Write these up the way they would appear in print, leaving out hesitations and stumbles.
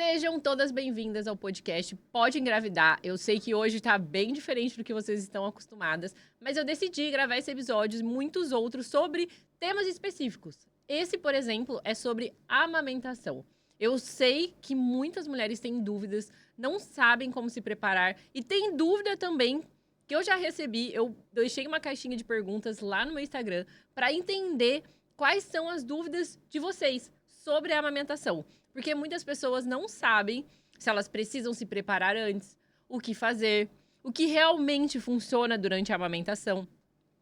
Sejam todas bem-vindas ao podcast Pode Engravidar. Eu sei que hoje tá bem diferente do que vocês estão acostumadas, mas eu decidi gravar esse episódio e muitos outros sobre temas específicos. Esse, por exemplo, é sobre amamentação. Eu sei que muitas mulheres têm dúvidas, não sabem como se preparar e têm dúvida também que eu já recebi. Eu deixei uma caixinha de perguntas lá no meu Instagram para entender quais são as dúvidas de vocês sobre a amamentação. Porque muitas pessoas não sabem se elas precisam se preparar antes, o que fazer, o que realmente funciona durante a amamentação.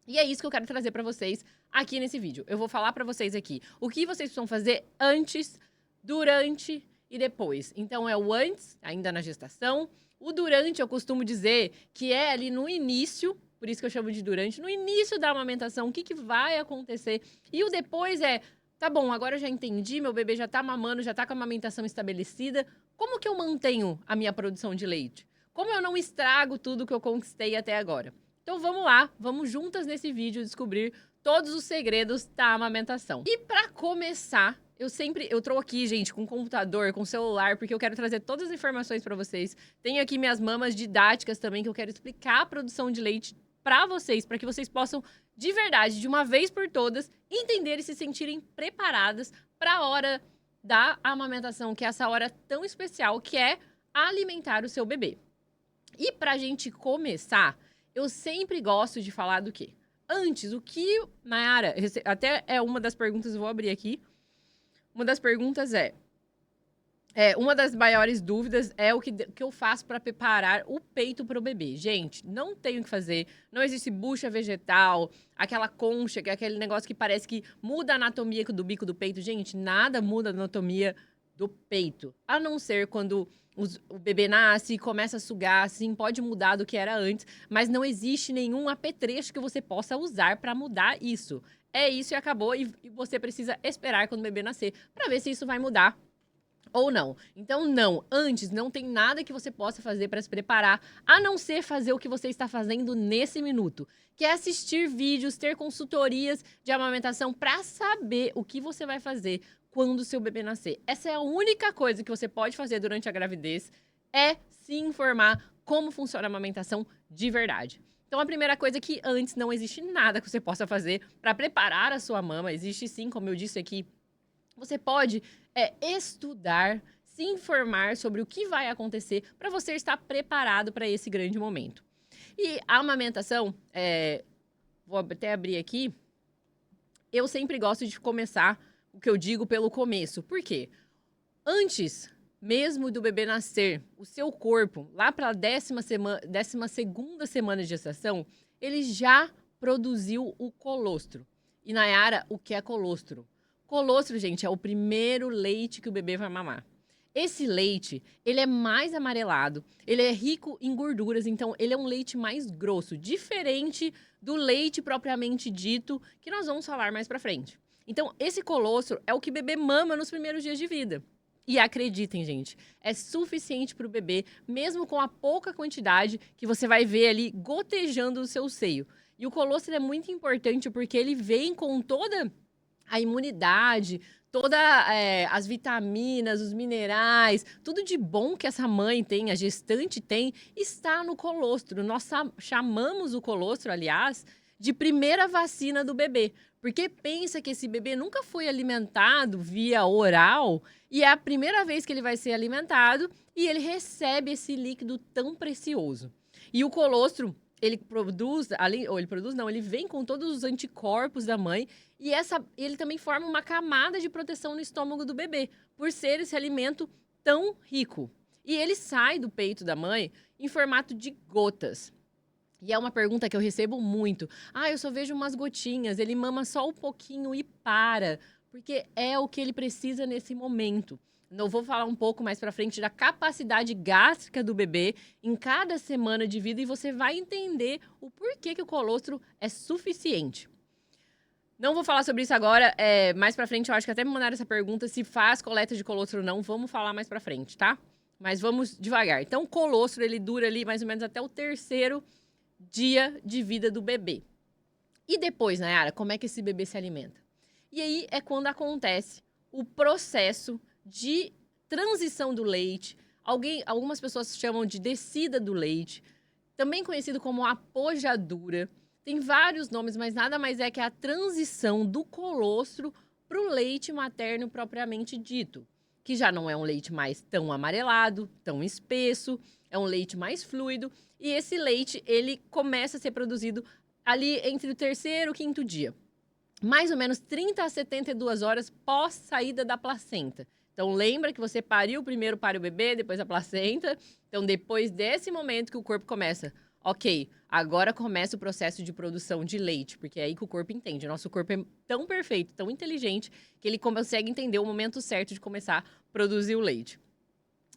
E é isso que eu quero trazer para vocês aqui nesse vídeo. Eu vou falar para vocês aqui o que vocês precisam fazer antes, durante e depois. Então é o antes, ainda na gestação. O durante, eu costumo dizer que é ali no início, por isso que eu chamo de durante, no início da amamentação, o que vai acontecer. E o depois é, tá bom, agora eu já entendi, meu bebê já tá mamando, já tá com a amamentação estabelecida. Como que eu mantenho a minha produção de leite? Como eu não estrago tudo que eu conquistei até agora? Então vamos lá, vamos juntas nesse vídeo descobrir todos os segredos da amamentação. E para começar, eu tô aqui, gente, com computador, com celular, porque eu quero trazer todas as informações para vocês. Tenho aqui minhas mamas didáticas também, que eu quero explicar a produção de leite para vocês, para que vocês possam, de verdade, de uma vez por todas, entender e se sentirem preparadas para a hora da amamentação, que é essa hora tão especial, que é alimentar o seu bebê. E pra gente começar, eu sempre gosto de falar do quê? Antes, o que, Nayara, até é uma das perguntas, eu vou abrir aqui. Uma das perguntas uma das maiores dúvidas é o que eu faço para preparar o peito para o bebê. Gente, não tenho o que fazer, não existe bucha vegetal, aquela concha, que é aquele negócio que parece que muda a anatomia do bico do peito. Gente, nada muda a anatomia do peito, a não ser quando o bebê nasce e começa a sugar, assim, pode mudar do que era antes, mas não existe nenhum apetrecho que você possa usar para mudar isso. É isso e acabou, e você precisa esperar quando o bebê nascer para ver se isso vai mudar ou não. Então, não. Antes, não tem nada que você possa fazer para se preparar, a não ser fazer o que você está fazendo nesse minuto, que é assistir vídeos, ter consultorias de amamentação para saber o que você vai fazer quando o seu bebê nascer. Essa é a única coisa que você pode fazer durante a gravidez, é se informar como funciona a amamentação de verdade. Então, a primeira coisa é que antes não existe nada que você possa fazer para preparar a sua mama. Existe sim, como eu disse aqui, você pode estudar, se informar sobre o que vai acontecer para você estar preparado para esse grande momento. E a amamentação, vou até abrir aqui, eu sempre gosto de começar o que eu digo pelo começo. Por quê? Antes mesmo do bebê nascer, o seu corpo, lá para a 12ª semana de gestação, ele já produziu o colostro. E, Nayara, o que é colostro? Colostro, gente, é o primeiro leite que o bebê vai mamar. Esse leite, ele é mais amarelado, ele é rico em gorduras, então ele é um leite mais grosso, diferente do leite propriamente dito, que nós vamos falar mais pra frente. Então, esse colostro é o que o bebê mama nos primeiros dias de vida. E acreditem, gente, é suficiente para o bebê, mesmo com a pouca quantidade que você vai ver ali gotejando o seu seio. E o colostro é muito importante porque ele vem com toda a imunidade, todas as vitaminas, os minerais, tudo de bom que essa mãe tem, a gestante tem, está no colostro. Nós chamamos o colostro, aliás, de primeira vacina do bebê. Porque pensa que esse bebê nunca foi alimentado via oral e é a primeira vez que ele vai ser alimentado e ele recebe esse líquido tão precioso. E o colostro, ele vem com todos os anticorpos da mãe e ele também forma uma camada de proteção no estômago do bebê, por ser esse alimento tão rico. E ele sai do peito da mãe em formato de gotas. E é uma pergunta que eu recebo muito. Eu só vejo umas gotinhas, ele mama só um pouquinho e para, porque é o que ele precisa nesse momento. Eu vou falar um pouco mais pra frente da capacidade gástrica do bebê em cada semana de vida e você vai entender o porquê que o colostro é suficiente. Não vou falar sobre isso agora, mais pra frente eu acho que até me mandaram essa pergunta, se faz coleta de colostro ou não, vamos falar mais pra frente, tá? Mas vamos devagar. Então, o colostro, ele dura ali mais ou menos até o 3º dia de vida do bebê. E depois, Nayara, como é que esse bebê se alimenta? E aí é quando acontece o processo de transição do leite, algumas pessoas chamam de descida do leite, também conhecido como apojadura. Tem vários nomes, mas nada mais é que a transição do colostro para o leite materno propriamente dito, que já não é um leite mais tão amarelado, tão espesso, é um leite mais fluido, e esse leite, ele começa a ser produzido ali entre o terceiro e o quinto dia. Mais ou menos 30 a 72 horas pós saída da placenta. Então, lembra que você pariu primeiro para o bebê, depois a placenta. Então, depois desse momento que o corpo começa, ok, agora começa o processo de produção de leite, porque é aí que o corpo entende. Nosso corpo é tão perfeito, tão inteligente, que ele consegue entender o momento certo de começar a produzir o leite.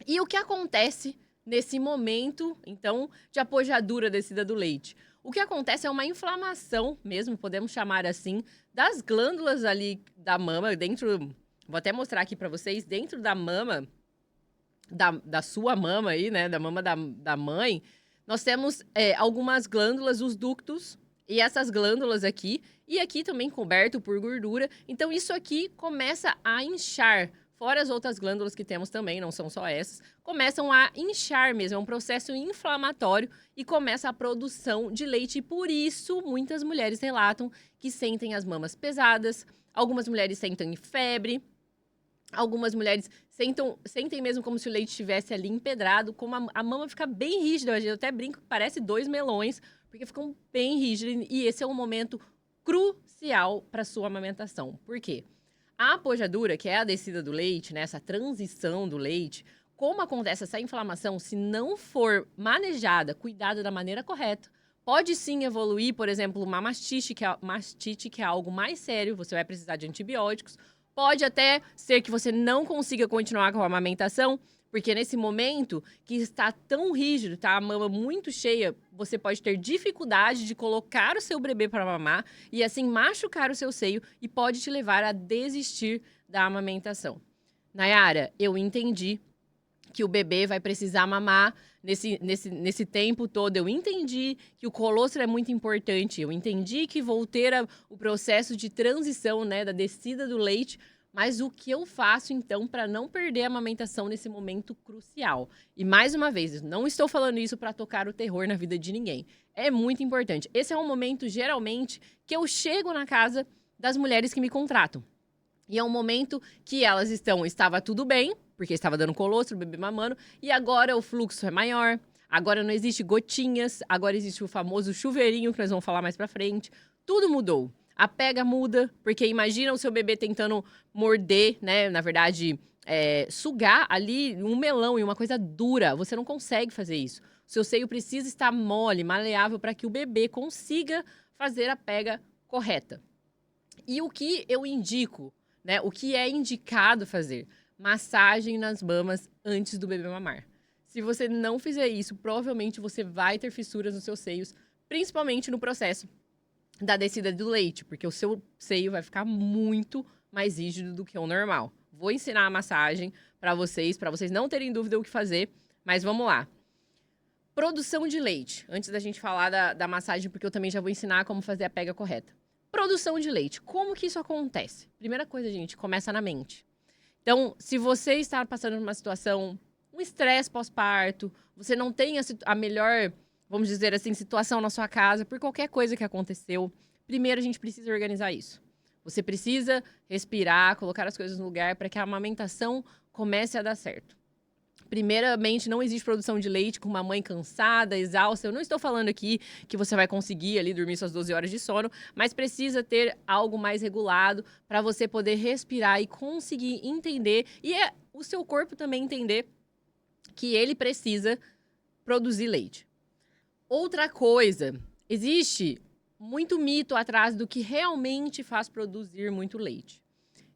E o que acontece nesse momento, então, de apojadura descida do leite? O que acontece é uma inflamação mesmo, podemos chamar assim, das glândulas ali da mama, dentro... Vou até mostrar aqui para vocês, dentro da mama, da sua mama aí, né, da mama da mãe, nós temos algumas glândulas, os ductos, e essas glândulas aqui, e aqui também coberto por gordura. Então, isso aqui começa a inchar. Fora as outras glândulas que temos também, não são só essas, começam a inchar mesmo, é um processo inflamatório e começa a produção de leite. E por isso, muitas mulheres relatam que sentem as mamas pesadas, algumas mulheres sentem febre, algumas mulheres sentem mesmo como se o leite estivesse ali empedrado, como a mama fica bem rígida. Eu até brinco que parece 2 melões, porque ficam bem rígidas. E esse é um momento crucial para sua amamentação. Por quê? A apojadura, que é a descida do leite, né, essa transição do leite, como acontece essa inflamação, se não for manejada, cuidada da maneira correta, pode sim evoluir, por exemplo, uma mastite, que é algo mais sério, você vai precisar de antibióticos. Pode até ser que você não consiga continuar com a amamentação, porque nesse momento que está tão rígido, tá a mama muito cheia, você pode ter dificuldade de colocar o seu bebê para mamar e assim machucar o seu seio e pode te levar a desistir da amamentação. Nayara, eu entendi que o bebê vai precisar mamar nesse tempo todo. Eu entendi que o colostro é muito importante. Eu entendi que vou ter o processo de transição, né, da descida do leite. Mas o que eu faço, então, para não perder a amamentação nesse momento crucial? E, mais uma vez, não estou falando isso para tocar o terror na vida de ninguém. É muito importante. Esse é um momento, geralmente, que eu chego na casa das mulheres que me contratam. E é um momento que elas estava tudo bem, porque estava dando colostro, bebê mamando, e agora o fluxo é maior, agora não existe gotinhas, agora existe o famoso chuveirinho, que nós vamos falar mais pra frente. Tudo mudou. A pega muda, porque imagina o seu bebê tentando morder, né, na verdade, sugar ali um melão e uma coisa dura. Você não consegue fazer isso. O seu seio precisa estar mole, maleável, para que o bebê consiga fazer a pega correta. E o que eu indico, né? O que é indicado fazer? Massagem nas mamas antes do bebê mamar. Se você não fizer isso, provavelmente você vai ter fissuras nos seus seios, principalmente no processo da descida do leite, porque o seu seio vai ficar muito mais rígido do que o normal. Vou ensinar a massagem para vocês não terem dúvida o que fazer, mas vamos lá. Produção de leite. Antes da gente falar da massagem, porque eu também já vou ensinar como fazer a pega correta. Produção de leite. Como que isso acontece? Primeira coisa, gente, começa na mente. Então, se você está passando por uma situação, um estresse pós-parto, você não tem a melhor, vamos dizer assim, situação na sua casa, por qualquer coisa que aconteceu, primeiro a gente precisa organizar isso. Você precisa respirar, colocar as coisas no lugar para que a amamentação comece a dar certo. Primeiramente, não existe produção de leite com uma mãe cansada, exausta. Eu não estou falando aqui que você vai conseguir ali dormir suas 12 horas de sono, mas precisa ter algo mais regulado para você poder respirar e conseguir entender. E é o seu corpo também entender que ele precisa produzir leite. Outra coisa, existe muito mito atrás do que realmente faz produzir muito leite.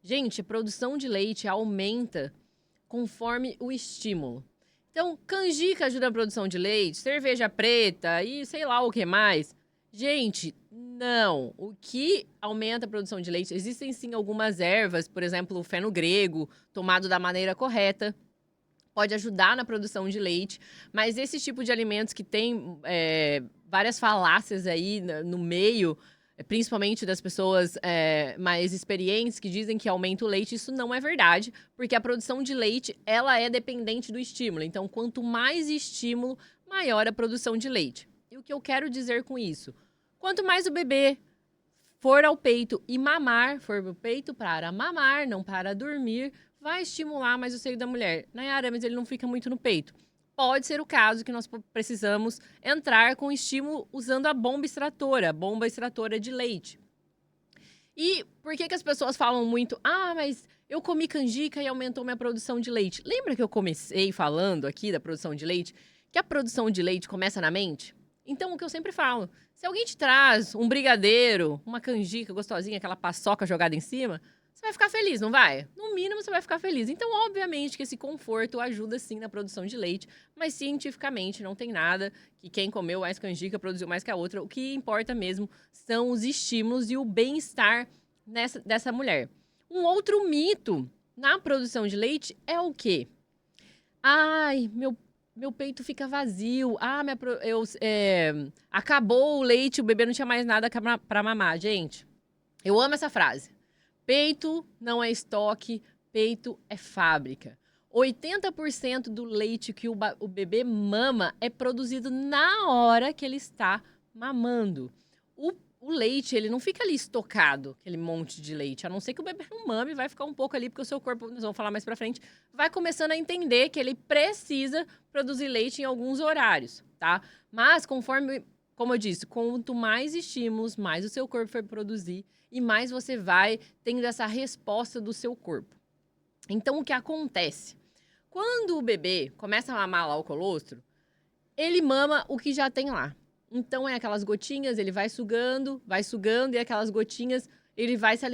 Gente, a produção de leite aumenta conforme o estímulo. Então, canjica ajuda na produção de leite, cerveja preta e sei lá o que mais. Gente, não. O que aumenta a produção de leite? Existem sim algumas ervas, por exemplo, o feno grego, tomado da maneira correta, pode ajudar na produção de leite, mas esse tipo de alimentos que tem várias falácias aí no meio, principalmente das pessoas mais experientes que dizem que aumenta o leite. Isso não é verdade, porque a produção de leite, ela é dependente do estímulo. Então, quanto mais estímulo, maior a produção de leite. E o que eu quero dizer com isso? Quanto mais o bebê for ao peito e mamar, for ao peito para mamar, não para dormir, vai estimular mais o seio da mulher. Nayara, mas ele não fica muito no peito. Pode ser o caso que nós precisamos entrar com estímulo usando a bomba extratora de leite. E por que as pessoas falam muito, mas eu comi canjica e aumentou minha produção de leite? Lembra que eu comecei falando aqui da produção de leite? Que a produção de leite começa na mente? Então, o que eu sempre falo, se alguém te traz um brigadeiro, uma canjica gostosinha, aquela paçoca jogada em cima, você vai ficar feliz, não vai? No mínimo, você vai ficar feliz. Então, obviamente que esse conforto ajuda sim na produção de leite, mas cientificamente não tem nada que quem comeu mais canjica produziu mais que a outra. O que importa mesmo são os estímulos e o bem-estar dessa mulher. Um outro mito na produção de leite é o quê? Ai, meu peito fica vazio. Acabou o leite, o bebê não tinha mais nada para mamar. Gente, eu amo essa frase. Peito não é estoque, peito é fábrica. 80% do leite que o bebê mama é produzido na hora que ele está mamando. O leite, ele não fica ali estocado, aquele monte de leite. A não ser que o bebê não mame, vai ficar um pouco ali, porque o seu corpo, nós vamos falar mais pra frente, vai começando a entender que ele precisa produzir leite em alguns horários, tá? Mas, conforme, como eu disse, quanto mais estímulos, mais o seu corpo vai produzir e mais você vai tendo essa resposta do seu corpo. Então, o que acontece? Quando o bebê começa a mamar lá o colostro, ele mama o que já tem lá. Então, é aquelas gotinhas, ele vai sugando, e aquelas gotinhas, ele vai se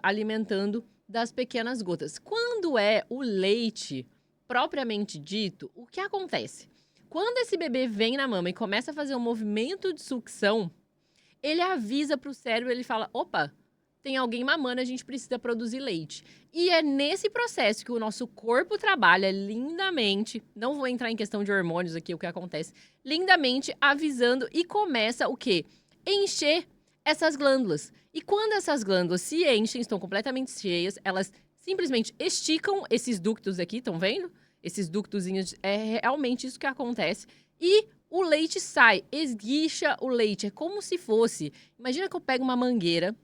alimentando das pequenas gotas. Quando é o leite, propriamente dito, o que acontece? Quando esse bebê vem na mama e começa a fazer um movimento de sucção, ele avisa para o cérebro, ele fala, opa, tem alguém mamando, a gente precisa produzir leite. E é nesse processo que o nosso corpo trabalha lindamente, não vou entrar em questão de hormônios aqui, o que acontece, lindamente avisando e começa o quê? Encher essas glândulas. E quando essas glândulas se enchem, estão completamente cheias, elas simplesmente esticam esses ductos aqui, estão vendo? Esses ductozinhos, é realmente isso que acontece. E o leite sai, esguicha o leite, é como se fosse, imagina que eu pego uma mangueira,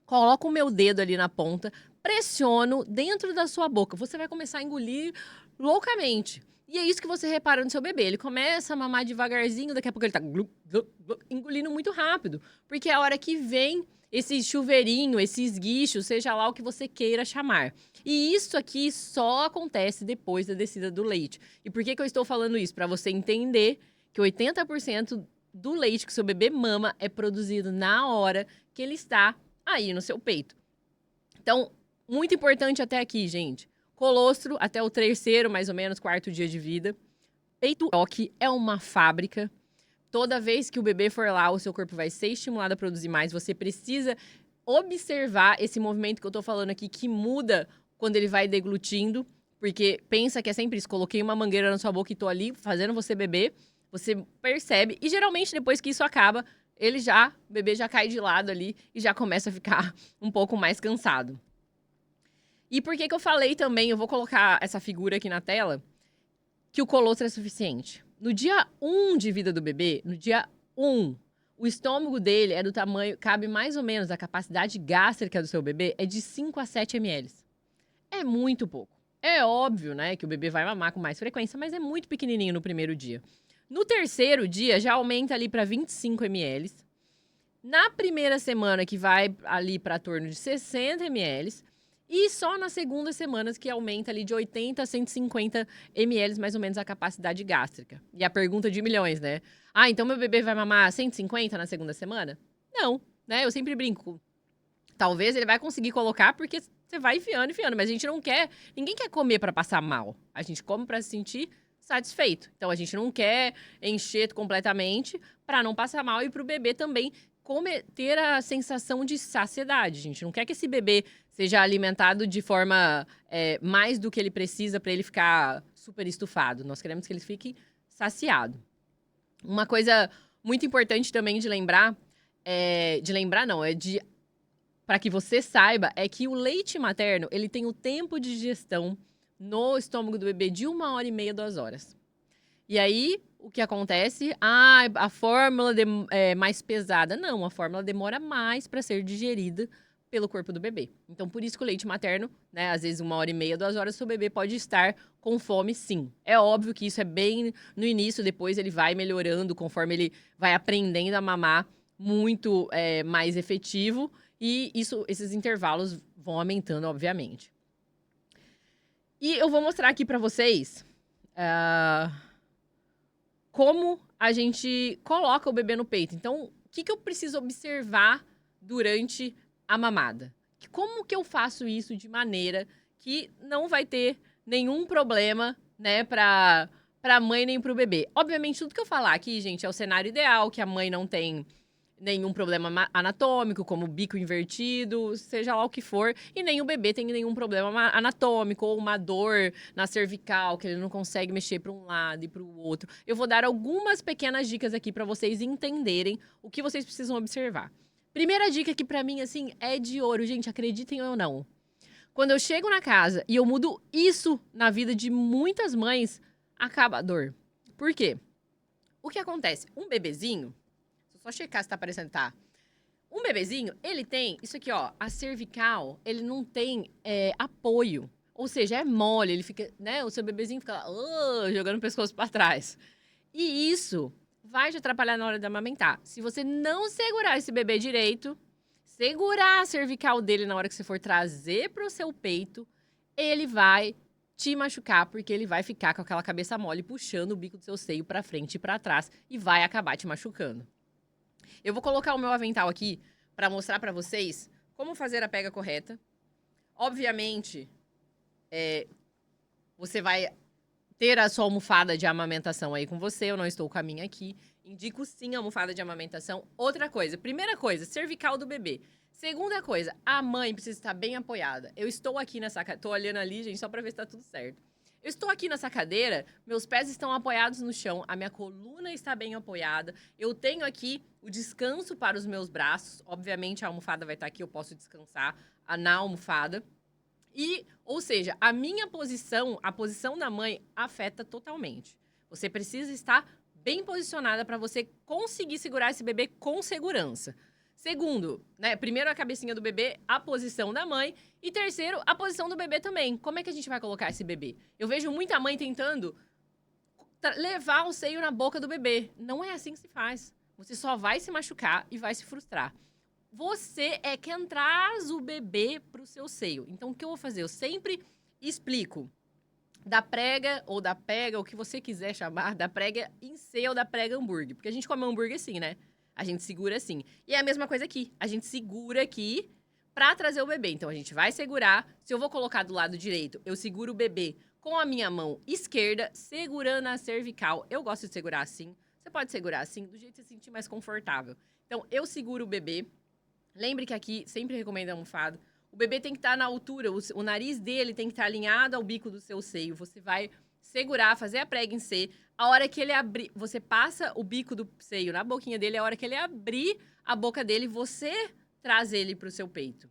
coloco o meu dedo ali na ponta, pressiono dentro da sua boca. Você vai começar a engolir loucamente. E é isso que você repara no seu bebê. Ele começa a mamar devagarzinho, daqui a pouco ele tá engolindo muito rápido. Porque é a hora que vem esse chuveirinho, esse esguicho, seja lá o que você queira chamar. E isso aqui só acontece depois da descida do leite. E por que eu estou falando isso? Para você entender que 80% do leite que seu bebê mama é produzido na hora que ele está aí no seu peito. Então, muito importante até aqui, gente. Colostro até o 3º, mais ou menos, 4º dia de vida. Peito é uma fábrica. Toda vez que o bebê for lá, o seu corpo vai ser estimulado a produzir mais. Você precisa observar esse movimento que eu tô falando aqui, que muda quando ele vai deglutindo. Porque pensa que é sempre isso. Coloquei uma mangueira na sua boca e tô ali fazendo você beber. Você percebe. E geralmente, depois que isso acaba, o bebê já cai de lado ali e já começa a ficar um pouco mais cansado. E por que eu falei também, eu vou colocar essa figura aqui na tela, que o colostro é suficiente. No dia 1 de vida do bebê, no dia 1, o estômago dele é do tamanho, cabe mais ou menos, a capacidade gástrica do seu bebê é de 5 a 7 ml. É muito pouco. É óbvio, né, que o bebê vai mamar com mais frequência, mas é muito pequenininho no primeiro dia. No 3º dia, já aumenta ali para 25 ml. Na primeira semana, que vai ali para torno de 60 ml. E só nas segundas semanas que aumenta ali de 80 a 150 ml, mais ou menos, a capacidade gástrica. E a pergunta de milhões, né? Então meu bebê vai mamar 150 na segunda semana? Não, né? Eu sempre brinco. Talvez ele vai conseguir colocar porque você vai enfiando, mas a gente não quer... Ninguém quer comer para passar mal. A gente come para se sentir satisfeito. Então, a gente não quer encher completamente para não passar mal e para o bebê também ter a sensação de saciedade. A gente não quer que esse bebê seja alimentado de forma mais do que ele precisa para ele ficar super estufado. Nós queremos que ele fique saciado. Uma coisa muito importante também de lembrar de lembrar não, para que você saiba, é que o leite materno, ele tem o tempo de digestão no estômago do bebê de 1h30, 2 horas. E aí, o que acontece? A fórmula é mais pesada. Não, a fórmula demora mais para ser digerida pelo corpo do bebê. Então, por isso que o leite materno, né, às vezes 1h30, 2 horas, seu bebê pode estar com fome, sim. É óbvio que isso é bem no início, depois ele vai melhorando conforme ele vai aprendendo a mamar muito mais efetivo. E esses intervalos vão aumentando, obviamente. E eu vou mostrar aqui para vocês como a gente coloca o bebê no peito. Então, o que eu preciso observar durante a mamada? Como que eu faço isso de maneira que não vai ter nenhum problema, né, pra mãe nem pro bebê? Obviamente, tudo que eu falar aqui, gente, é o cenário ideal, que a mãe não tem nenhum problema anatômico, como bico invertido, seja lá o que for, e nem o bebê tem nenhum problema anatômico, ou uma dor na cervical, que ele não consegue mexer para um lado e para o outro. Eu vou dar algumas pequenas dicas aqui para vocês entenderem o que vocês precisam observar. Primeira dica que para mim, assim, é de ouro, gente, acreditem ou não. Quando eu chego na casa e eu mudo isso na vida de muitas mães, acaba a dor. Por quê? O que acontece? Um bebezinho, só checar se tá aparecendo, tá? Um bebezinho, ele tem, isso aqui, ó, a cervical, ele não tem apoio. Ou seja, é mole, ele fica, né? O seu bebezinho fica lá, jogando o pescoço pra trás. E isso vai te atrapalhar na hora de amamentar. Se você não segurar esse bebê direito, segurar a cervical dele na hora que você for trazer pro seu peito, ele vai te machucar, porque ele vai ficar com aquela cabeça mole, puxando o bico do seu seio pra frente e pra trás, e vai acabar te machucando. Eu vou colocar o meu avental aqui para mostrar para vocês como fazer a pega correta. Obviamente, você vai ter a sua almofada de amamentação aí com você. Eu não estou com a minha aqui. Indico sim a almofada de amamentação. Outra coisa, primeira coisa, cervical do bebê. Segunda coisa, a mãe precisa estar bem apoiada. Eu estou aqui nessa cadeira, tô olhando ali, gente, só para ver se tá tudo certo. Eu estou aqui nessa cadeira, meus pés estão apoiados no chão, a minha coluna está bem apoiada. Eu tenho aqui o descanso para os meus braços. Obviamente, a almofada vai estar aqui, eu posso descansar na almofada. Ou seja, a minha posição, a posição da mãe, afeta totalmente. Você precisa estar bem posicionada para você conseguir segurar esse bebê com segurança. Segundo, né? Primeiro a cabecinha do bebê, a posição da mãe. E terceiro, a posição do bebê também. Como é que a gente vai colocar esse bebê? Eu vejo muita mãe tentando levar o seio na boca do bebê. Não é assim que se faz. Você só vai se machucar e vai se frustrar. Você é quem traz o bebê pro seu seio. Então, o que eu vou fazer? Eu sempre explico da prega ou da pega, o que você quiser chamar, da prega em C ou da prega hambúrguer. Porque a gente come hambúrguer assim, né? A gente segura assim. E é a mesma coisa aqui. A gente segura aqui pra trazer o bebê. Então, a gente vai segurar. Se eu vou colocar do lado direito, eu seguro o bebê com a minha mão esquerda, segurando a cervical. Eu gosto de segurar assim. Você pode segurar assim, do jeito que você se sentir mais confortável. Então, eu seguro o bebê. Lembre que aqui, sempre recomendo a almofada. O bebê tem que estar na altura, o nariz dele tem que estar alinhado ao bico do seu seio. Você vai segurar, fazer a prega em C. A hora que ele abrir, você passa o bico do seio na boquinha dele. A hora que ele abrir a boca dele, você traz ele para o seu peito.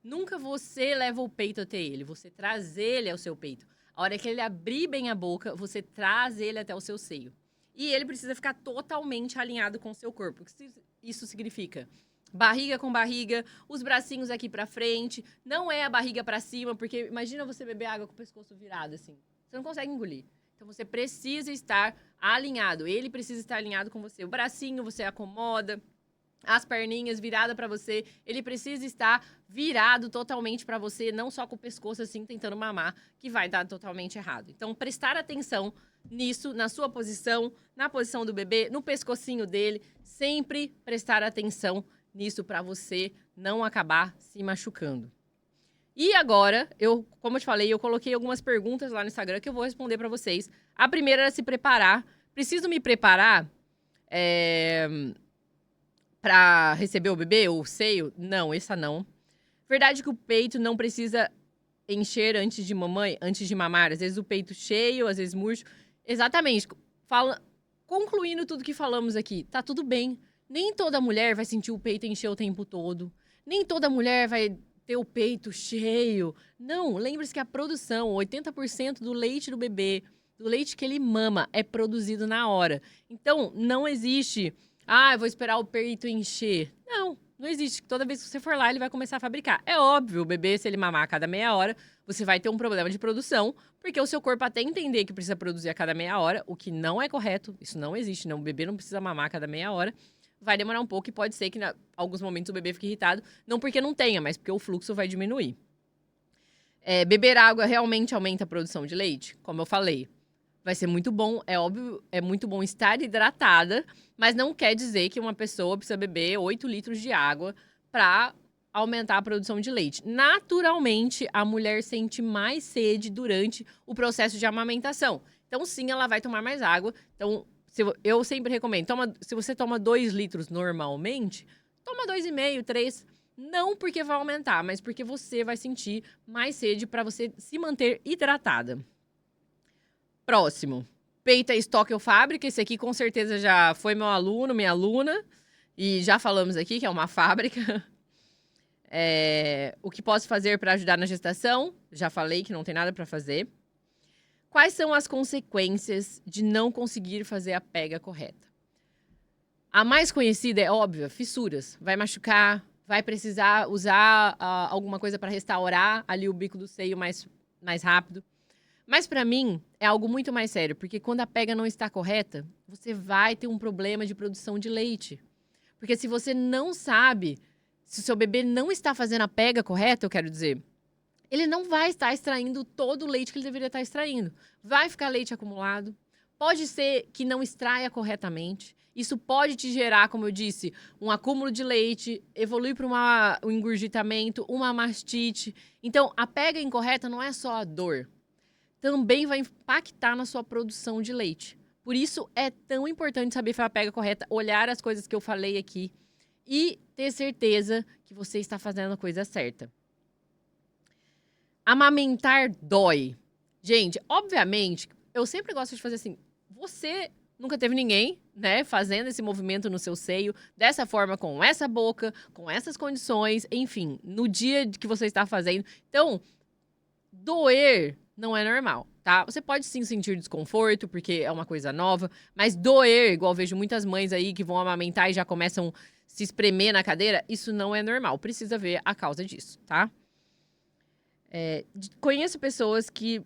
Nunca você leva o peito até ele, você traz ele ao seu peito. A hora que ele abrir bem a boca, você traz ele até o seu seio. E ele precisa ficar totalmente alinhado com o seu corpo. O que isso significa? Barriga com barriga, os bracinhos aqui pra frente. Não é a barriga pra cima, porque imagina você beber água com o pescoço virado, assim. Você não consegue engolir. Então, você precisa estar alinhado. Ele precisa estar alinhado com você. O bracinho, você acomoda. As perninhas viradas pra você. Ele precisa estar virado totalmente pra você, não só com o pescoço assim, tentando mamar, que vai dar totalmente errado. Então, prestar atenção nisso, na sua posição, na posição do bebê, no pescocinho dele. Sempre prestar atenção nisso para você não acabar se machucando. E agora, como eu te falei, eu coloquei algumas perguntas lá no Instagram que eu vou responder para vocês. A primeira era se preparar. Preciso me preparar para receber o bebê, ou o seio? Não, essa não. Verdade que o peito não precisa encher antes de mamar. Às vezes o peito cheio, às vezes murcho. Exatamente. Concluindo tudo que falamos aqui, tá tudo bem. Nem toda mulher vai sentir o peito encher o tempo todo. Nem toda mulher vai ter o peito cheio. Não, lembre-se que a produção, 80% do leite do bebê, do leite que ele mama, é produzido na hora. Então, não existe, eu vou esperar o peito encher. Não existe. Toda vez que você for lá, ele vai começar a fabricar. É óbvio, o bebê, se ele mamar a cada meia hora, você vai ter um problema de produção, porque o seu corpo até entender que precisa produzir a cada meia hora, o que não é correto, isso não existe, não. O bebê não precisa mamar a cada meia hora. Vai demorar um pouco e pode ser que em alguns momentos o bebê fique irritado, não porque não tenha, mas porque o fluxo vai diminuir. Beber água realmente aumenta a produção de leite? Como eu falei, vai ser muito bom, é óbvio, é muito bom estar hidratada, mas não quer dizer que uma pessoa precisa beber 8 litros de água para aumentar a produção de leite. Naturalmente, a mulher sente mais sede durante o processo de amamentação. Então, sim, ela vai tomar mais água. Então, eu sempre recomendo, se você toma 2 litros normalmente, toma 2,5, 3. Não porque vai aumentar, mas porque você vai sentir mais sede para você se manter hidratada. Próximo. Peita Estoque ou Fábrica. Esse aqui com certeza já foi meu aluno, minha aluna. E já falamos aqui que é uma fábrica. O que posso fazer para ajudar na gestação? Já falei que não tem nada para fazer. Quais são as consequências de não conseguir fazer a pega correta? A mais conhecida é óbvia, fissuras. Vai machucar, vai precisar usar alguma coisa para restaurar ali o bico do seio mais rápido. Mas para mim é algo muito mais sério, porque quando a pega não está correta, você vai ter um problema de produção de leite. Porque se você não sabe, se o seu bebê não está fazendo a pega correta, eu quero dizer, ele não vai estar extraindo todo o leite que ele deveria estar extraindo. Vai ficar leite acumulado. Pode ser que não extraia corretamente. Isso pode te gerar, como eu disse, um acúmulo de leite, evoluir para um engurgitamento, uma mastite. Então, a pega incorreta não é só a dor. Também vai impactar na sua produção de leite. Por isso, é tão importante saber fazer a pega correta, olhar as coisas que eu falei aqui e ter certeza que você está fazendo a coisa certa. Amamentar dói. Gente, obviamente, eu sempre gosto de fazer assim, você nunca teve ninguém, né, fazendo esse movimento no seu seio, dessa forma, com essa boca, com essas condições, enfim, no dia que você está fazendo. Então, doer não é normal, tá? Você pode sim sentir desconforto, porque é uma coisa nova, mas doer, igual eu vejo muitas mães aí que vão amamentar e já começam a se espremer na cadeira, isso não é normal. Precisa ver a causa disso, tá? Conheço pessoas que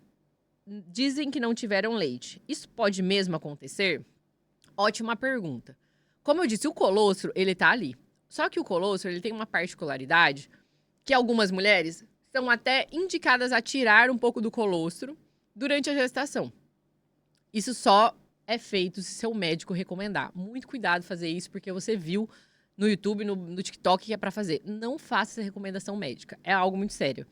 dizem que não tiveram leite. Isso pode mesmo acontecer? Ótima pergunta. Como eu disse, o colostro, ele tá ali. Só que o colostro, ele tem uma particularidade que algumas mulheres são até indicadas a tirar um pouco do colostro durante a gestação. Isso só é feito se seu médico recomendar. Muito cuidado fazer isso, porque você viu no YouTube, no TikTok que é pra fazer. Não faça essa recomendação médica. É algo muito sério.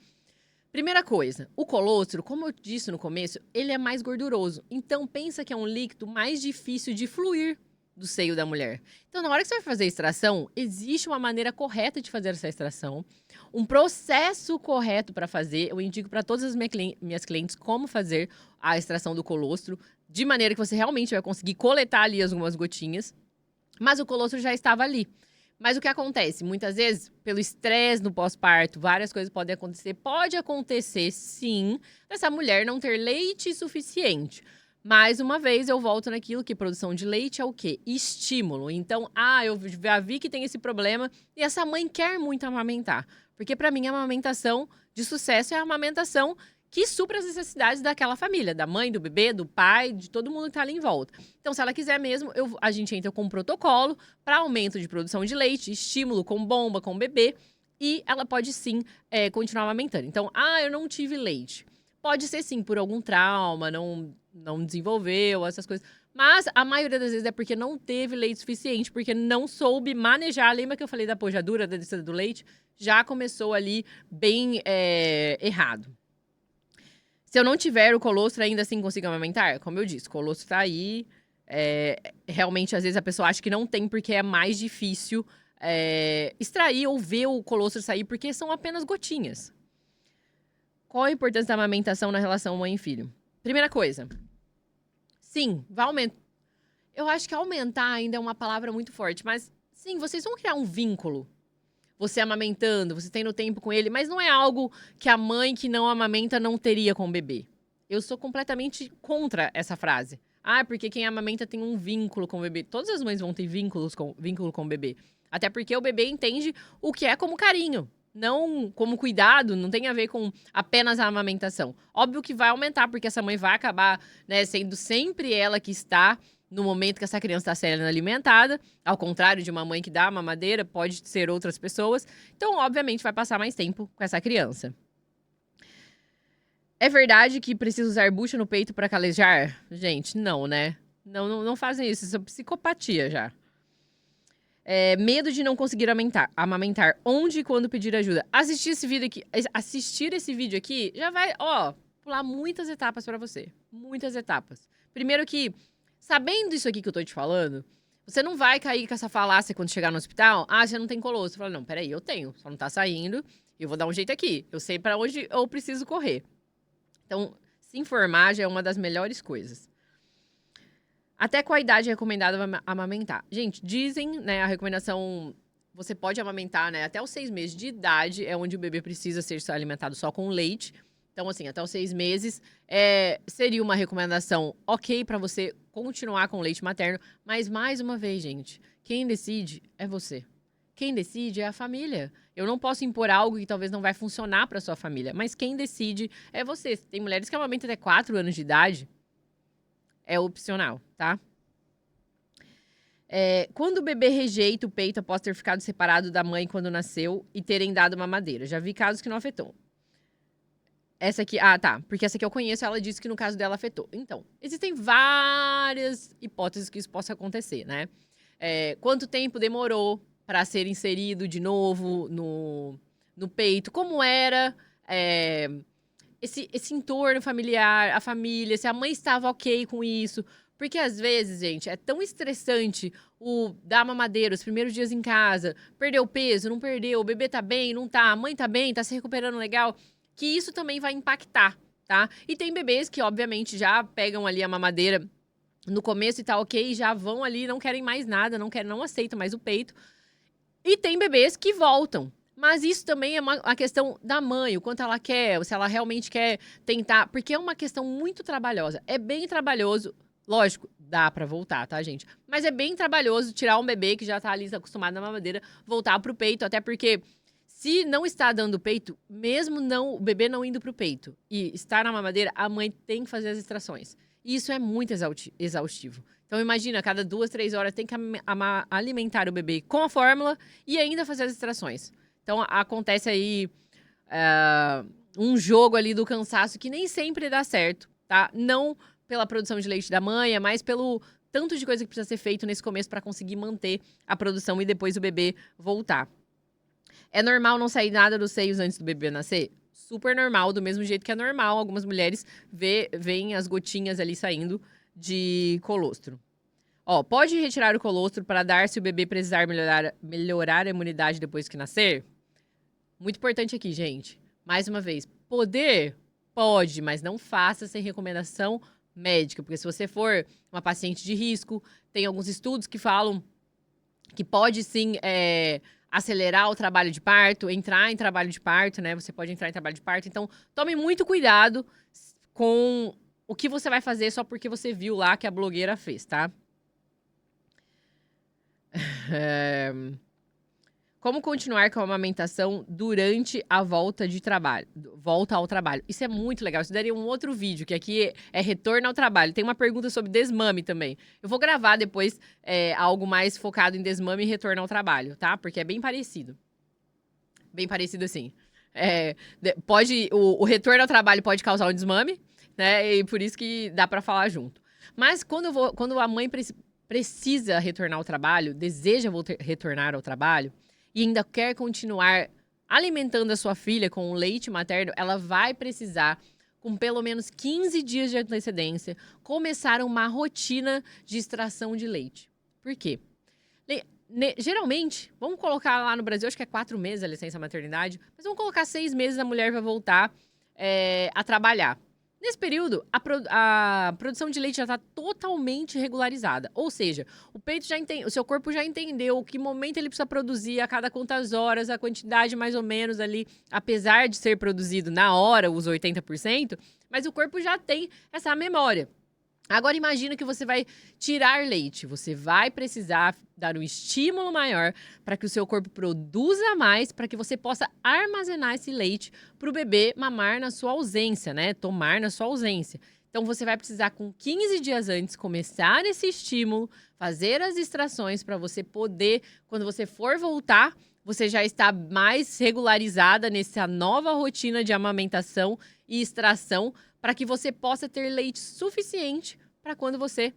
Primeira coisa, o colostro, como eu disse no começo, ele é mais gorduroso. Então, pensa que é um líquido mais difícil de fluir do seio da mulher. Então, na hora que você vai fazer a extração, existe uma maneira correta de fazer essa extração, um processo correto para fazer. Eu indico para todas as minhas clientes como fazer a extração do colostro, de maneira que você realmente vai conseguir coletar ali algumas gotinhas. Mas o colostro já estava ali. Mas o que acontece? Muitas vezes, pelo estresse no pós-parto, várias coisas podem acontecer. Pode acontecer, sim, dessa mulher não ter leite suficiente. Mais uma vez, eu volto naquilo que produção de leite é o quê? Estímulo. Então, eu já vi que tem esse problema e essa mãe quer muito amamentar. Porque, para mim, a amamentação de sucesso é a amamentação que supra as necessidades daquela família, da mãe, do bebê, do pai, de todo mundo que tá ali em volta. Então, se ela quiser mesmo, a gente entra com um protocolo para aumento de produção de leite, estímulo com bomba, com bebê, e ela pode sim continuar amamentando. Então, eu não tive leite. Pode ser sim, por algum trauma, não desenvolveu, essas coisas. Mas a maioria das vezes é porque não teve leite suficiente, porque não soube manejar. Lembra que eu falei da pojadura, da descida do leite? Já começou ali bem errado. Se eu não tiver o colostro, ainda assim consigo amamentar? Como eu disse, o colostro tá aí. Realmente, às vezes, a pessoa acha que não tem porque é mais difícil extrair ou ver o colostro sair, porque são apenas gotinhas. Qual a importância da amamentação na relação mãe e filho? Primeira coisa, sim, vai aumentar. Eu acho que aumentar ainda é uma palavra muito forte, mas Sim, vocês vão criar um vínculo. Você amamentando, você tendo tempo com ele, mas não é algo que a mãe que não amamenta não teria com o bebê. Eu sou completamente contra essa frase. Ah, porque quem amamenta tem um vínculo com o bebê. Todas as mães vão ter vínculo com o bebê. Até porque o bebê entende o que é como carinho, não como cuidado, não tem a ver com apenas a amamentação. Óbvio que vai aumentar, porque essa mãe vai acabar, né, sendo sempre ela que está no momento que essa criança está sendo alimentada, ao contrário de uma mãe que dá a mamadeira, pode ser outras pessoas. Então, obviamente, vai passar mais tempo com essa criança. É verdade que precisa usar bucho no peito para calejar? Gente, não, né? Não fazem isso, isso é psicopatia já. Medo de não conseguir amamentar. Onde e quando pedir ajuda? Assistir esse vídeo aqui já vai, pular muitas etapas para você. Muitas etapas. Primeiro que, sabendo isso aqui que eu tô te falando, você não vai cair com essa falácia quando chegar no hospital. Ah, você não tem colostro. Você fala, não, peraí, eu tenho. Só não tá saindo. Eu vou dar um jeito aqui. Eu sei para onde eu preciso correr. Então, se informar já é uma das melhores coisas. Até qual idade é recomendado amamentar? Gente, dizem, né, a recomendação... Você pode amamentar, né, até os 6 meses de idade, é onde o bebê precisa ser alimentado só com leite. Então, assim, até os 6 meses seria uma recomendação ok para você continuar com leite materno. Mas, mais uma vez, gente, quem decide é você. Quem decide é a família. Eu não posso impor algo que talvez não vai funcionar para sua família, mas quem decide é você. Tem mulheres que amamentam até 4 anos de idade, é opcional, tá? Quando o bebê rejeita o peito após ter ficado separado da mãe quando nasceu e terem dado mamadeira. Já vi casos que não afetou. Essa aqui, tá, porque essa aqui eu conheço, ela disse que no caso dela afetou. Então, existem várias hipóteses que isso possa acontecer, né? Quanto tempo demorou para ser inserido de novo no peito? Como era esse entorno familiar, a família, se a mãe estava ok com isso? Porque às vezes, gente, é tão estressante o dar mamadeira, os primeiros dias em casa, perdeu o peso, não perdeu, o bebê tá bem, não tá, a mãe tá bem, tá se recuperando legal, que isso também vai impactar, tá? E tem bebês que, obviamente, já pegam ali a mamadeira no começo e tá ok, já vão ali, não querem mais nada, não aceitam mais o peito. E tem bebês que voltam. Mas isso também é a questão da mãe, o quanto ela quer, se ela realmente quer tentar. Porque é uma questão muito trabalhosa. É bem trabalhoso. Lógico, dá pra voltar, tá, gente? Mas é bem trabalhoso tirar um bebê que já tá ali acostumado na mamadeira, voltar pro peito. Até porque, se não está dando peito, mesmo o bebê não indo pro peito e estar na mamadeira, a mãe tem que fazer as extrações. E isso é muito exaustivo. Então, imagina, a cada 2, 3 horas tem que alimentar o bebê com a fórmula e ainda fazer as extrações. Então, acontece aí um jogo ali do cansaço que nem sempre dá certo, tá? Não pela produção de leite da mãe, é mais pelo tanto de coisa que precisa ser feito nesse começo para conseguir manter a produção e depois o bebê voltar. É normal não sair nada dos seios antes do bebê nascer? Super normal, do mesmo jeito que é normal algumas mulheres veem as gotinhas ali saindo de colostro. Pode retirar o colostro para dar se o bebê precisar melhorar a imunidade depois que nascer? Muito importante aqui, gente. Mais uma vez, poder? Pode, mas não faça sem recomendação médica. Porque se você for uma paciente de risco, tem alguns estudos que falam que pode sim acelerar o trabalho de parto, entrar em trabalho de parto, né? Você pode entrar em trabalho de parto. Então, tome muito cuidado com o que você vai fazer só porque você viu lá que a blogueira fez, tá? Como continuar com a amamentação durante a volta ao trabalho? Isso é muito legal. Isso daria um outro vídeo, que aqui é retorno ao trabalho. Tem uma pergunta sobre desmame também. Eu vou gravar depois algo mais focado em desmame e retorno ao trabalho, tá? Porque é bem parecido. Bem parecido, assim. O retorno ao trabalho pode causar um desmame, né? E por isso que dá pra falar junto. Mas quando a mãe precisa retornar ao trabalho, deseja retornar ao trabalho, e ainda quer continuar alimentando a sua filha com o leite materno, ela vai precisar, com pelo menos 15 dias de antecedência, começar uma rotina de extração de leite. Por quê? Geralmente, vamos colocar lá no Brasil, acho que é 4 meses a licença maternidade, mas vamos colocar 6 meses a mulher vai voltar a trabalhar. Nesse período, a produção de leite já está totalmente regularizada. Ou seja, o seu corpo já entendeu que momento ele precisa produzir, a cada quantas horas, a quantidade mais ou menos ali, apesar de ser produzido na hora, os 80%, mas o corpo já tem essa memória. Agora imagina que você vai tirar leite. Você vai precisar dar um estímulo maior para que o seu corpo produza mais, para que você possa armazenar esse leite para o bebê mamar na sua ausência, né? Tomar na sua ausência. Então você vai precisar, com 15 dias antes, começar esse estímulo, fazer as extrações para você poder, quando você for voltar, você já está mais regularizada nessa nova rotina de amamentação e extração, para que você possa ter leite suficiente para quando você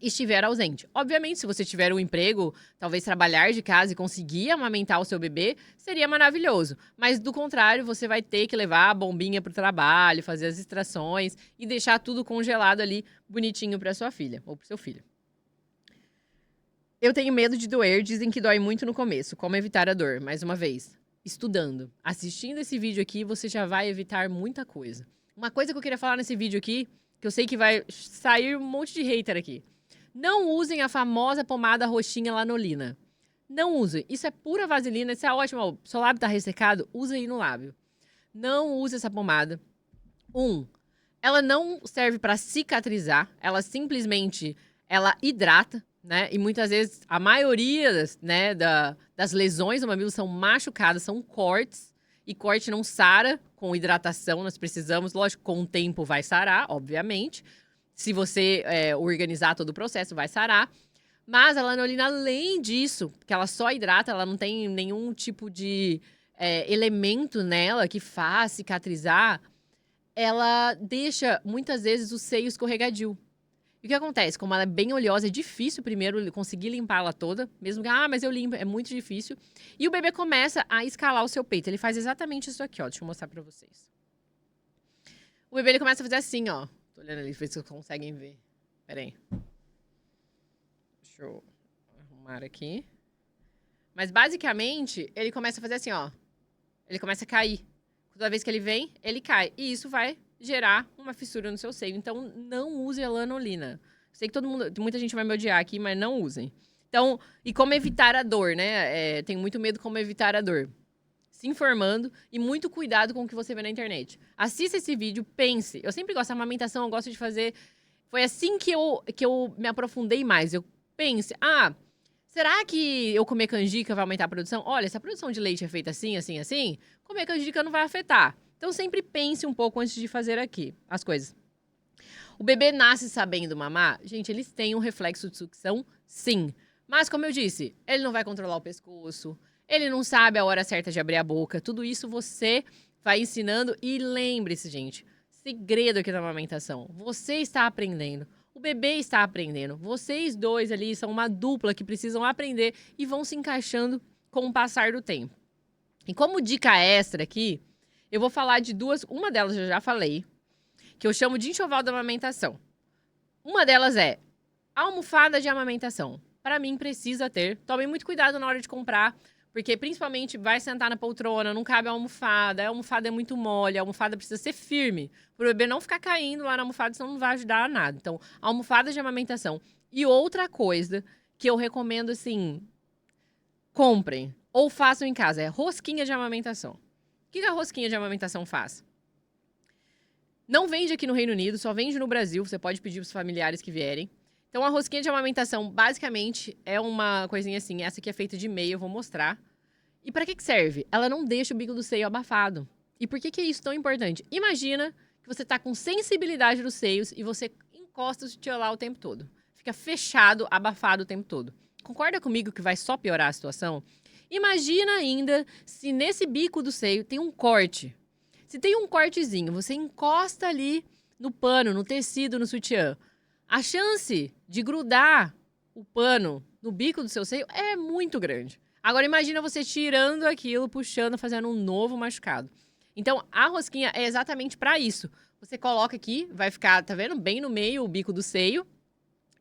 estiver ausente. Obviamente, se você tiver um emprego, talvez trabalhar de casa e conseguir amamentar o seu bebê, seria maravilhoso. Mas, do contrário, você vai ter que levar a bombinha para o trabalho, fazer as extrações e deixar tudo congelado ali, bonitinho para sua filha ou para o seu filho. Eu tenho medo de doer, dizem que dói muito no começo. Como evitar a dor? Mais uma vez, estudando. Assistindo esse vídeo aqui, você já vai evitar muita coisa. Uma coisa que eu queria falar nesse vídeo aqui, que eu sei que vai sair um monte de hater aqui. Não usem a famosa pomada roxinha lanolina. Não usem. Isso é pura vaselina, isso é ótimo. O seu lábio tá ressecado, usa aí no lábio. Não use essa pomada. Ela não serve para cicatrizar, ela simplesmente hidrata, né? E muitas vezes a maioria das lesões do mamilo são machucadas, são cortes. E corte não sara com hidratação, nós precisamos, lógico, com o tempo vai sarar, obviamente. Se você organizar todo o processo, vai sarar. Mas a lanolina, além disso, que ela só hidrata, ela não tem nenhum tipo de elemento nela que faz cicatrizar, ela deixa, muitas vezes, o seio escorregadio. E o que acontece? Como ela é bem oleosa, é difícil primeiro conseguir limpar ela toda. Mesmo que, mas eu limpo, é muito difícil. E o bebê começa a escalar o seu peito. Ele faz exatamente isso aqui, ó. Deixa eu mostrar pra vocês. O bebê, ele começa a fazer assim, ó. Tô olhando ali, ver se vocês conseguem ver. Pera aí. Deixa eu arrumar aqui. Mas, basicamente, ele começa a fazer assim, ó. Ele começa a cair. Toda vez que ele vem, ele cai. E isso vai gerar uma fissura no seu seio. Então, não use a lanolina. Sei que muita gente vai me odiar aqui, mas não usem. Então, e como evitar a dor, né? Tenho muito medo como evitar a dor. Se informando e muito cuidado com o que você vê na internet. Assista esse vídeo, pense. Eu sempre gosto da amamentação, eu gosto de fazer... Foi assim que eu me aprofundei mais. Eu pense, será que eu comer canjica vai aumentar a produção? Olha, se a produção de leite é feita assim, assim, assim, comer canjica não vai afetar. Então, sempre pense um pouco antes de fazer aqui as coisas. O bebê nasce sabendo mamar? Gente, eles têm um reflexo de sucção, sim. Mas, como eu disse, ele não vai controlar o pescoço, ele não sabe a hora certa de abrir a boca. Tudo isso você vai ensinando. E lembre-se, gente, segredo aqui da amamentação. Você está aprendendo. O bebê está aprendendo. Vocês dois ali são uma dupla que precisam aprender e vão se encaixando com o passar do tempo. E como dica extra aqui, eu vou falar de duas. Uma delas eu já falei, que eu chamo de enxoval da amamentação. Uma delas é almofada de amamentação. Para mim, precisa ter. Tomem muito cuidado na hora de comprar, porque principalmente vai sentar na poltrona, não cabe a almofada é muito mole, a almofada precisa ser firme, para o bebê não ficar caindo lá na almofada, senão não vai ajudar a nada. Então, almofada de amamentação. E outra coisa que eu recomendo, assim, comprem ou façam em casa, é rosquinha de amamentação. O que a rosquinha de amamentação faz? Não vende aqui no Reino Unido, só vende no Brasil. Você pode pedir para os familiares que vierem. Então, a rosquinha de amamentação, basicamente, é uma coisinha assim. Essa aqui é feita de meia, eu vou mostrar. E para que serve? Ela não deixa o bico do seio abafado. E por que é isso tão importante? Imagina que você tá com sensibilidade dos seios e você encosta o sutiã lá o tempo todo. Fica fechado, abafado o tempo todo. Concorda comigo que vai só piorar a situação? Imagina ainda se nesse bico do seio tem um corte. Se tem um cortezinho, você encosta ali no pano, no tecido, no sutiã. A chance de grudar o pano no bico do seu seio é muito grande. Agora imagina você tirando aquilo, puxando, fazendo um novo machucado. Então, a rosquinha é exatamente para isso. Você coloca aqui, vai ficar, tá vendo? Bem no meio o bico do seio.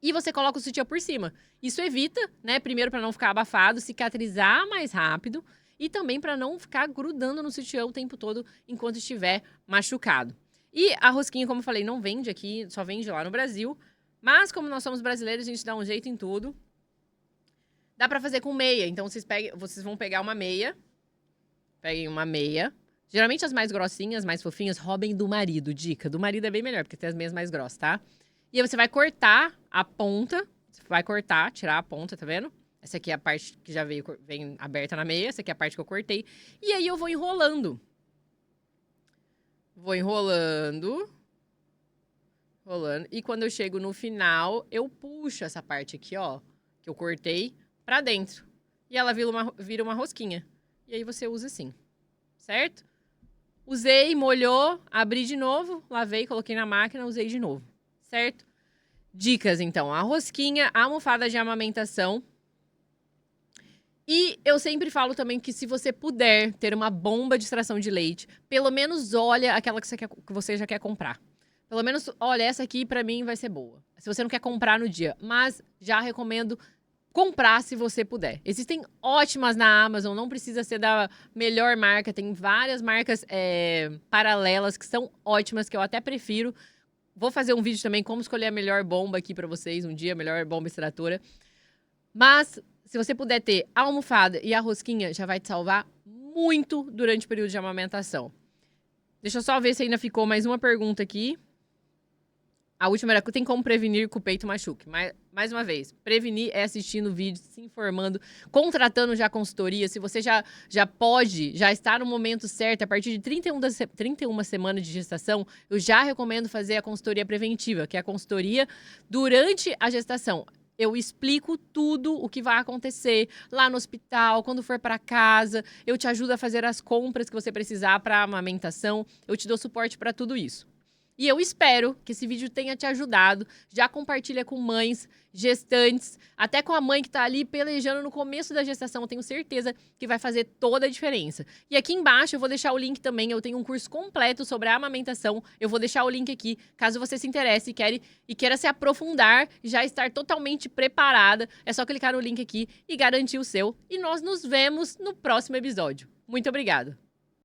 E você coloca o sutiã por cima. Isso evita, né? Primeiro, para não ficar abafado, cicatrizar mais rápido. E também para não ficar grudando no sutiã o tempo todo enquanto estiver machucado. E a rosquinha, como eu falei, não vende aqui, só vende lá no Brasil. Mas como nós somos brasileiros, a gente dá um jeito em tudo. Dá pra fazer com meia. Então, vocês vão pegar uma meia. Peguem uma meia. Geralmente as mais grossinhas, mais fofinhas, roubem do marido. Dica, do marido é bem melhor, porque tem as meias mais grossas, tá? E aí você vai cortar a ponta. Você vai cortar, tirar a ponta, tá vendo? Essa aqui é a parte que já vem aberta na meia. Essa aqui é a parte que eu cortei. E aí eu vou enrolando. Vou enrolando. Rolando. E quando eu chego no final, eu puxo essa parte aqui, ó, que eu cortei, pra dentro. E ela vira uma rosquinha. E aí você usa assim, certo? Usei, molhou, abri de novo, lavei, coloquei na máquina, usei de novo, certo? Dicas, então. A rosquinha, a almofada de amamentação. E eu sempre falo também que se você puder ter uma bomba de extração de leite, pelo menos olha aquela que você já quer comprar. Pelo menos, olha, essa aqui pra mim vai ser boa. Se você não quer comprar no dia. Mas já recomendo comprar se você puder. Existem ótimas na Amazon, não precisa ser da melhor marca. Tem várias marcas paralelas que são ótimas, que eu até prefiro. Vou fazer um vídeo também como escolher a melhor bomba aqui pra vocês um dia, a melhor bomba extratora. Mas, se você puder ter a almofada e a rosquinha, já vai te salvar muito durante o período de amamentação. Deixa eu só ver se ainda ficou mais uma pergunta aqui. A última era, tem como prevenir que o peito machuque? Mais uma vez, prevenir é assistindo vídeos, se informando, contratando já consultoria. Se você já está no momento certo, a partir de 31 semanas de gestação, eu já recomendo fazer a consultoria preventiva, que é a consultoria durante a gestação. Eu explico tudo o que vai acontecer lá no hospital, quando for para casa. Eu te ajudo a fazer as compras que você precisar para a amamentação. Eu te dou suporte para tudo isso. E eu espero que esse vídeo tenha te ajudado. Já compartilha com mães, gestantes, até com a mãe que tá ali pelejando no começo da gestação. Eu tenho certeza que vai fazer toda a diferença. E aqui embaixo eu vou deixar o link também. Eu tenho um curso completo sobre a amamentação. Eu vou deixar o link aqui, caso você se interesse e queira se aprofundar, já estar totalmente preparada. É só clicar no link aqui e garantir o seu. E nós nos vemos no próximo episódio. Muito obrigada!